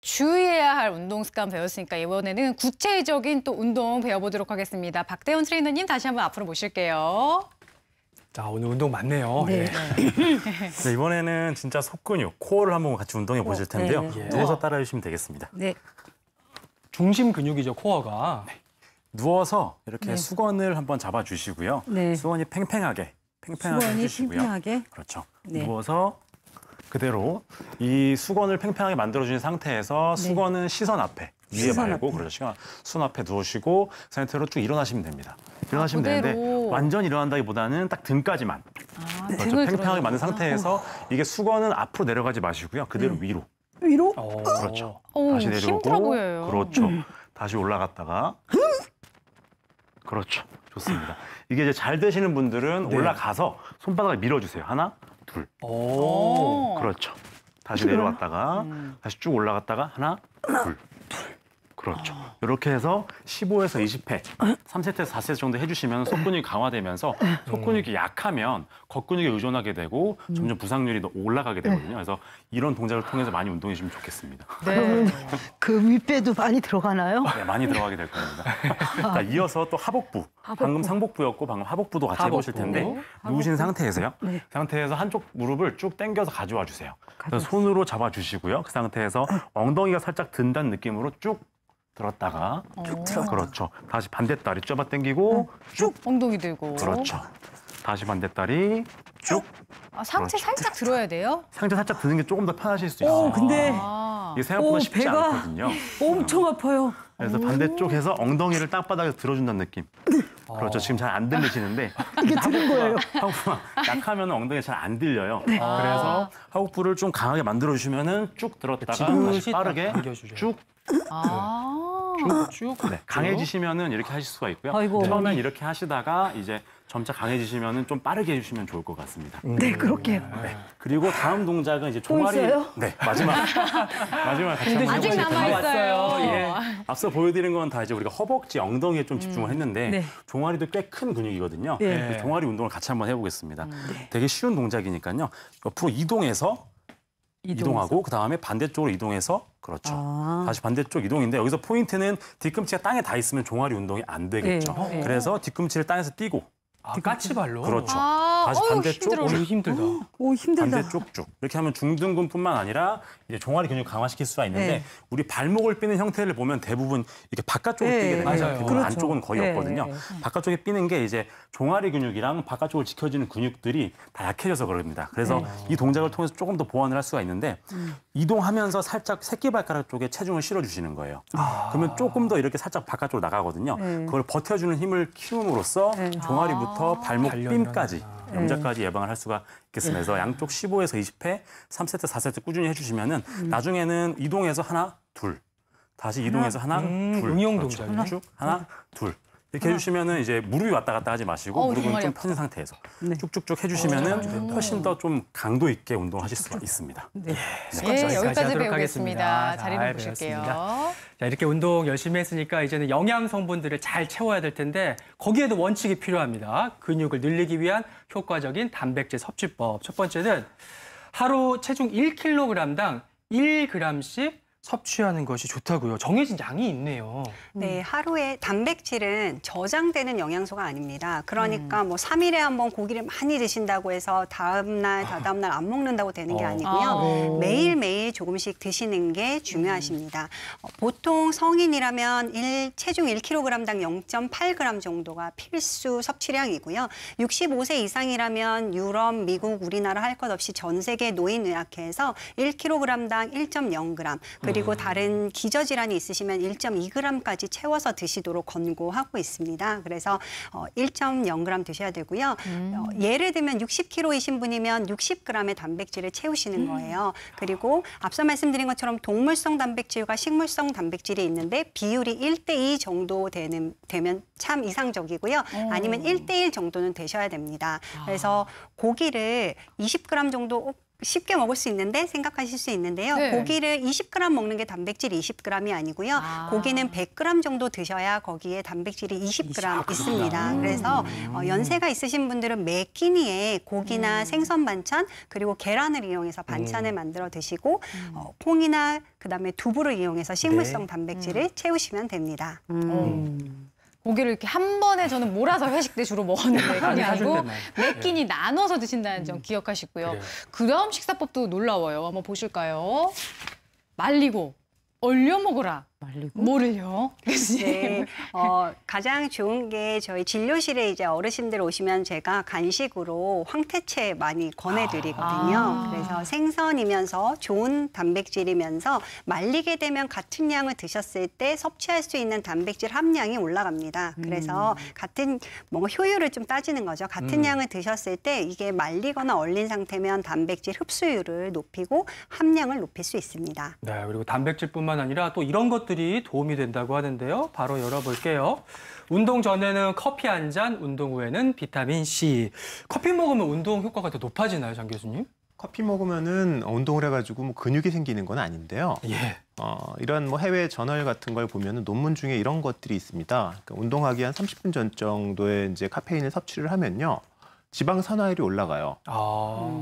주의해야 할 운동 습관 배웠으니까 이번에는 구체적인 또 운동 배워보도록 하겠습니다. 박대원 트레이너님 다시 한번 앞으로 모실게요. 자, 오늘 운동 많네요. 네. 네, 이번에는 진짜 속근육, 코어를 한번 같이 운동해 보실 텐데요. 네. 누워서 따라해 주시면 되겠습니다. 네. 중심 근육이죠, 코어가. 누워서 이렇게 수건을 한번 잡아주시고요. 네. 수건이 팽팽하게 수건이 해주시고요. 팽팽하게. 그렇죠. 네. 누워서 그대로 이 수건을 팽팽하게 만들어주신 상태에서 수건은 시선 앞에, 위에 시선 말고 앞에. 그렇죠. 수건 앞에 누우시고 그 상태로 쭉 일어나시면 됩니다. 일어나시면 그대로. 되는데 완전 일어난다기보다는 딱 등까지만 그렇죠. 등을 팽팽하게 만든 들어주는구나. 상태에서 이게 수건은 앞으로 내려가지 마시고요. 그대로 위로. 위로? 그렇죠. 오, 다시 내려오고 힘들어 보여요. 그렇죠. 다시 올라갔다가 그렇죠. 좋습니다. 이게 이제 잘 되시는 분들은 네. 올라가서 손바닥을 밀어주세요. 하나, 둘. 오. 그렇죠. 다시 내려갔다가 다시 쭉 올라갔다가 하나, 둘. 그렇죠. 이렇게 해서 15에서 20회, 3세트에서 4세트 정도 해주시면 속근육이 강화되면서 속근육이 약하면 겉근육에 의존하게 되고 점점 부상률이 올라가게 되거든요. 그래서 이런 동작을 통해서 많이 운동해 주시면 좋겠습니다. 네. 그 윗배도 많이 들어가나요? 네, 많이 들어가게 될 겁니다. 자, 이어서 또 하복부. 방금 상복부였고 방금 하복부도 같이 해보실 텐데 누우신 상태에서요. 그 상태에서 한쪽 무릎을 쭉 당겨서 가져와 주세요. 그래서 손으로 잡아주시고요. 그 상태에서 엉덩이가 살짝 든다는 느낌으로 쭉 들었다가 쭉 들었다. 그렇죠. 다시 반대다리 쪄봐 당기고 쭉 엉덩이 들고. 그렇죠. 다시 반대다리 쭉. 아, 상체 그렇죠. 살짝 들어야 돼요? 상체 살짝 드는 게 조금 더 편하실 수 있어요. 근데 아, 이게 생각보다 쉽지 배가 않거든요. 엄청 아파요. 그래서 반대쪽에서 엉덩이를 땅바닥에서 들어준다는 느낌. 그렇죠. 지금 잘 안 들리시는데 이게 들은 거예요. 하복부가 약하면 엉덩이 잘 안 들려요. 그래서 하복부를 좀 강하게 만들어주시면은 쭉 들었다가 다시 지그시 빠르게 당겨주죠. 쭉. 쭉. 네, 강해지시면은 이렇게 하실 수가 있고요. 아이고. 처음엔 이렇게 하시다가 이제 점차 강해지시면은 좀 빠르게 해주시면 좋을 것 같습니다. 네, 그렇게요. 네. 그리고 다음 동작은 이제 종아리. 있어요? 네, 마지막 같이 한번 아직 해보실 텐데. 남아있어요. 예. 앞서 보여드린 건 다 이제 우리가 허벅지, 엉덩이에 좀 집중을 했는데 네. 종아리도 꽤 큰 근육이거든요. 네. 그래서 종아리 운동을 같이 한번 해보겠습니다. 되게 쉬운 동작이니까요. 옆으로 이동하고 그 다음에 반대쪽으로 이동해서 그렇죠. 다시 반대쪽 이동인데 여기서 포인트는 뒤꿈치가 땅에 다 있으면 종아리 운동이 안 되겠죠. 네. 그래서 뒤꿈치를 땅에서 띄고 까치발로. 그렇죠. 아, 다시 어휴, 반대쪽 힘들어. 오, 이거 힘들다. 오, 힘들다. 반대쪽 쭉 이렇게 하면 중둔근뿐만 아니라 이제 종아리 근육 강화시킬 수가 있는데 네. 우리 발목을 삐는 형태를 보면 대부분 이렇게 바깥쪽으로 네, 삐게 됩니다. 맞아요. 대부분 그렇죠. 안쪽은 거의 네, 없거든요. 네. 바깥쪽에 삐는 게 이제 종아리 근육이랑 바깥쪽을 지켜주는 근육들이 다 약해져서 그럽니다. 그래서 이 동작을 통해서 조금 더 보완을 할 수가 있는데 이동하면서 살짝 새끼발가락 쪽에 체중을 실어주시는 거예요. 그러면 조금 더 이렇게 살짝 바깥쪽으로 나가거든요. 그걸 버텨주는 힘을 키움으로써 종아리부터 발목 삔까지 염좌까지 예방을 할 수가 있겠습니다. 그래서 양쪽 15에서 20회, 3세트, 4세트 꾸준히 해주시면은 나중에는 이동해서 하나, 둘, 다시 이동해서 하나, 둘, 응용 그렇죠. 동작이네. 쭉 하나, 둘. 이렇게 해주시면은 이제 무릎이 왔다 갔다 하지 마시고 무릎은 종아리 좀 아프다. 펴진 상태에서 쭉쭉쭉 해주시면은 훨씬 더 좀 강도 있게 운동하실 수가 있습니다. 네. 예, 여기까지 하도록 배우겠습니다. 하겠습니다. 자리를 잘 보실게요. 배웠습니다. 자, 이렇게 운동 열심히 했으니까 이제는 영양 성분들을 잘 채워야 될 텐데 거기에도 원칙이 필요합니다. 근육을 늘리기 위한 효과적인 단백질 섭취법. 첫 번째는 하루 체중 1kg당 1g씩 섭취하는 것이 좋다고요. 정해진 양이 있네요. 네, 하루에 단백질은 저장되는 영양소가 아닙니다. 그러니까 뭐 3일에 한 번 고기를 많이 드신다고 해서 다음날, 다다음날 안 먹는다고 되는 게 아니고요. 매일매일 조금씩 드시는 게 중요하십니다. 보통 성인이라면 체중 1kg당 0.8g 정도가 필수 섭취량이고요. 65세 이상이라면 유럽, 미국, 우리나라 할 것 없이 전 세계 노인의학회에서 1kg당 1.0g, 그리고 다른 기저질환이 있으시면 1.2g까지 채워서 드시도록 권고하고 있습니다. 그래서 1.0g 드셔야 되고요. 예를 들면 60kg이신 분이면 60g의 단백질을 채우시는 거예요. 그리고 앞서 말씀드린 것처럼 동물성 단백질과 식물성 단백질이 있는데 비율이 1대2 정도 되면 참 이상적이고요. 아니면 1대1 정도는 되셔야 됩니다. 그래서 고기를 20g 정도 쉽게 먹을 수 있는데 생각하실 수 있는데요. 네. 고기를 20g 먹는 게 단백질 20g이 아니고요. 고기는 100g 정도 드셔야 거기에 단백질이 20g 있습니다. 그래서 연세가 있으신 분들은 매 끼니에 고기나 생선 반찬 그리고 계란을 이용해서 반찬을 만들어 드시고 콩이나 그다음에 두부를 이용해서 식물성 단백질을 채우시면 됩니다. 고기를 이렇게 한 번에 저는 몰아서 회식 때 주로 먹었는데 그게 많이 사줄 아니고 때만. 몇 끼니 나눠서 드신다는 점 기억하시고요. 그래요. 그다음 식사법도 놀라워요. 한번 보실까요? 말리고 얼려 먹어라. 말리고? 뭐를요? 교수님. 네, 가장 좋은 게 저희 진료실에 이제 어르신들 오시면 제가 간식으로 황태채 많이 권해드리거든요. 그래서 생선이면서 좋은 단백질이면서 말리게 되면 같은 양을 드셨을 때 섭취할 수 있는 단백질 함량이 올라갑니다. 그래서 같은 뭔가 효율을 좀 따지는 거죠. 같은 양을 드셨을 때 이게 말리거나 얼린 상태면 단백질 흡수율을 높이고 함량을 높일 수 있습니다. 네, 그리고 단백질뿐만 아니라 또 이런 것들이 도움이 된다고 하는데요. 바로 열어볼게요. 운동 전에는 커피 한 잔, 운동 후에는 비타민 C. 커피 먹으면 운동 효과가 더 높아지나요, 장 교수님? 커피 먹으면은 운동을 해가지고 뭐 근육이 생기는 건 아닌데요. 예. 이런 뭐 해외 저널 같은 걸 보면은 논문 중에 이런 것들이 있습니다. 그러니까 운동하기 한 30분 전 정도에 이제 카페인을 섭취를 하면요. 지방 산화율이 올라가요.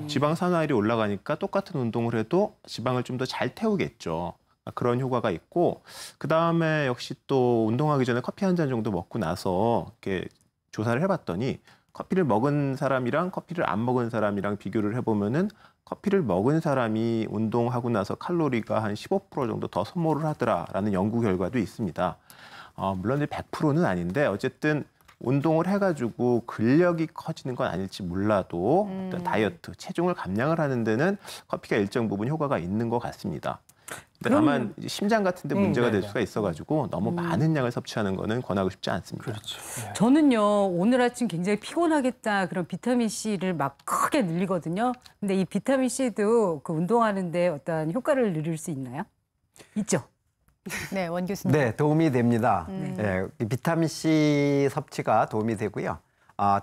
지방 산화율이 올라가니까 똑같은 운동을 해도 지방을 좀 더 잘 태우겠죠. 그런 효과가 있고 그다음에 역시 또 운동하기 전에 커피 한 잔 정도 먹고 나서 이렇게 조사를 해봤더니 커피를 먹은 사람이랑 커피를 안 먹은 사람이랑 비교를 해보면은 커피를 먹은 사람이 운동하고 나서 칼로리가 한 15% 정도 더 소모를 하더라라는 연구 결과도 있습니다. 물론 이제 100%는 아닌데 어쨌든 운동을 해가지고 근력이 커지는 건 아닐지 몰라도 어떤 다이어트, 체중을 감량을 하는 데는 커피가 일정 부분 효과가 있는 것 같습니다. 근데 다만 이제 심장 같은 데 문제가 될 수가 있어가지고 너무 많은 양을 섭취하는 거는 권하고 싶지 않습니다. 그렇죠. 네. 저는요, 오늘 아침 굉장히 피곤하겠다 그런 비타민 C를 막 크게 늘리거든요. 근데 이 비타민 C도 그 운동하는데 어떤 효과를 누릴 수 있나요? 있죠? 네, 원 교수님. 네, 도움이 됩니다. 예, 비타민 C 섭취가 도움이 되고요.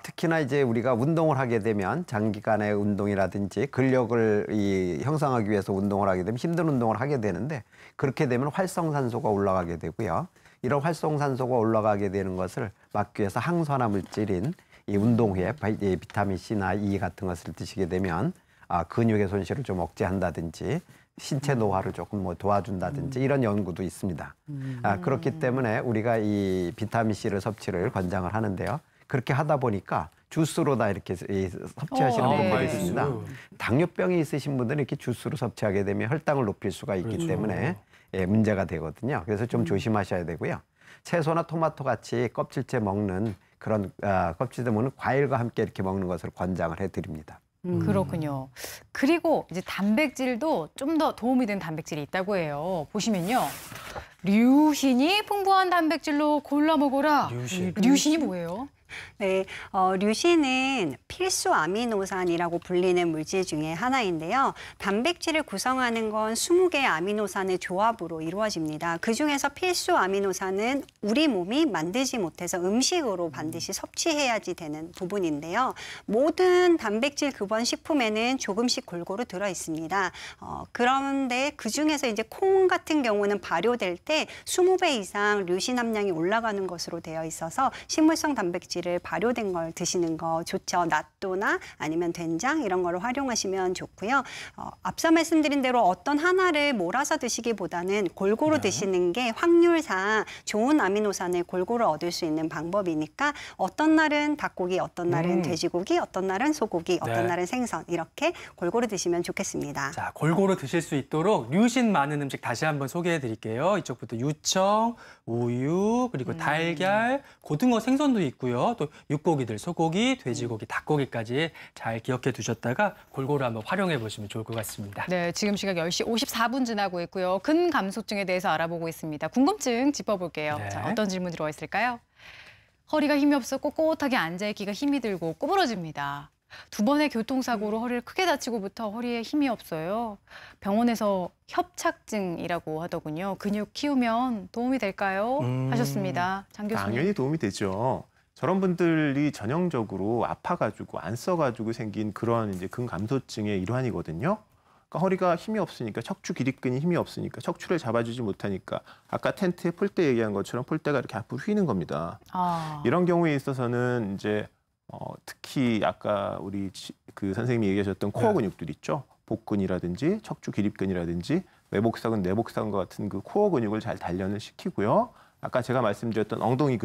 특히나 이제 우리가 운동을 하게 되면 장기간의 운동이라든지 근력을 형성하기 위해서 운동을 하게 되면 힘든 운동을 하게 되는데 그렇게 되면 활성산소가 올라가게 되고요. 이런 활성산소가 올라가게 되는 것을 막기 위해서 항산화 물질인 이 운동 후에 비타민 C나 E 같은 것을 드시게 되면 근육의 손실을 좀 억제한다든지 신체 노화를 조금 뭐 도와준다든지 이런 연구도 있습니다. 그렇기 때문에 우리가 이 비타민 C를 섭취를 권장을 하는데요. 그렇게 하다 보니까 주스로 다 이렇게 섭취하시는 네. 분들이 있습니다. 당뇨병이 있으신 분들은 이렇게 주스로 섭취하게 되면 혈당을 높일 수가 있기 때문에 문제가 되거든요. 그래서 좀 조심하셔야 되고요. 채소나 토마토 같이 껍질째 먹는 그런 껍질째 먹는 과일과 함께 이렇게 먹는 것을 권장을 해드립니다. 그렇군요. 그리고 이제 단백질도 좀 더 도움이 되는 단백질이 있다고 해요. 보시면요. 류신이 풍부한 단백질로 골라 먹어라. 류신이 뭐예요? 네, 류신은 필수 아미노산이라고 불리는 물질 중에 하나인데요. 단백질을 구성하는 건 20개의 아미노산의 조합으로 이루어집니다. 그중에서 필수 아미노산은 우리 몸이 만들지 못해서 음식으로 반드시 섭취해야지 되는 부분인데요. 모든 단백질 기본 식품에는 조금씩 골고루 들어 있습니다. 그런데 그중에서 이제 콩 같은 경우는 발효될 때 20배 이상 류신 함량이 올라가는 것으로 되어 있어서 식물성 단백질 발효된 걸 드시는 거 좋죠. 낫또나 아니면 된장 이런 거를 활용하시면 좋고요. 앞서 말씀드린 대로 어떤 하나를 몰아서 드시기보다는 골고루 드시는 게 확률상 좋은 아미노산을 골고루 얻을 수 있는 방법이니까 어떤 날은 닭고기, 어떤 날은 돼지고기, 어떤 날은 소고기, 어떤 날은 생선 이렇게 골고루 드시면 좋겠습니다. 자, 골고루 드실 수 있도록 류신 많은 음식 다시 한번 소개해 드릴게요. 이쪽부터 유청, 우유, 그리고 달걀, 고등어, 생선도 있고요. 또 육고기들, 소고기, 돼지고기, 닭고기까지 잘 기억해 두셨다가 골고루 한번 활용해 보시면 좋을 것 같습니다. 네, 지금 시각 10시 54분 지나고 있고요. 근감소증에 대해서 알아보고 있습니다. 궁금증 짚어볼게요. 네. 자, 어떤 질문 들어와 있을까요? 허리가 힘이 없어 꼿꼿하게 앉아있기가 힘이 들고 구부러집니다. 2번의 교통사고로 허리를 크게 다치고부터 허리에 힘이 없어요. 병원에서 협착증이라고 하더군요. 근육 키우면 도움이 될까요? 하셨습니다. 장 교수님. 당연히 도움이 되죠. 저런 분들이 전형적으로 아파가지고 안 써가지고 생긴 그런 이제 근감소증의 일환이거든요. 그러니까 허리가 힘이 없으니까 척추 기립근이 힘이 없으니까 척추를 잡아주지 못하니까 아까 텐트에 폴대 얘기한 것처럼 폴대가 이렇게 앞으로 휘는 겁니다. 이런 경우에 있어서는 이제 특히 아까 우리 그 선생님이 얘기하셨던 코어 근육들 있죠. 복근이라든지 척추 기립근이라든지 외복근, 내복근과 같은 그 코어 근육을 잘 단련을 시키고요. 아까 제가 말씀드렸던 엉덩이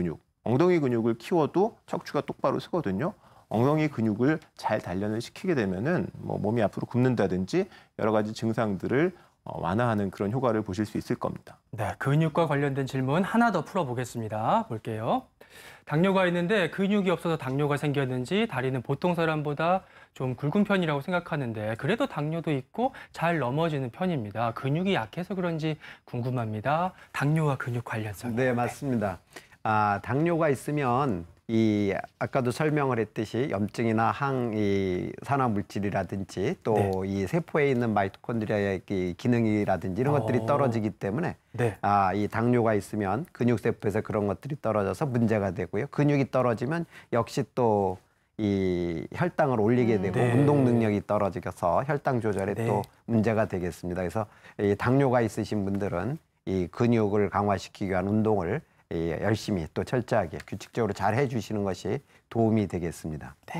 근육을 키워도 척추가 똑바로 서거든요. 엉덩이 근육을 잘 단련을 시키게 되면은 뭐 몸이 앞으로 굽는다든지 여러 가지 증상들을 완화하는 그런 효과를 보실 수 있을 겁니다. 네, 근육과 관련된 질문 하나 더 풀어보겠습니다. 볼게요. 당뇨가 있는데 근육이 없어서 당뇨가 생겼는지 다리는 보통 사람보다 좀 굵은 편이라고 생각하는데 그래도 당뇨도 있고 잘 넘어지는 편입니다. 근육이 약해서 그런지 궁금합니다. 당뇨와 근육 관련성. 네, 맞습니다. 당뇨가 있으면 아까도 설명을 했듯이 염증이나 산화 물질이라든지 또 이 세포에 있는 마이토콘드리아의 기능이라든지 이런 것들이 떨어지기 때문에 네. 이 당뇨가 있으면 근육 세포에서 그런 것들이 떨어져서 문제가 되고요. 근육이 떨어지면 역시 또 이 혈당을 올리게 되고 네. 운동 능력이 떨어져서 혈당 조절에 네. 또 문제가 되겠습니다. 그래서 이 당뇨가 있으신 분들은 이 근육을 강화시키기 위한 운동을 열심히 또 철저하게 규칙적으로 잘 해주시는 것이 도움이 되겠습니다. 네.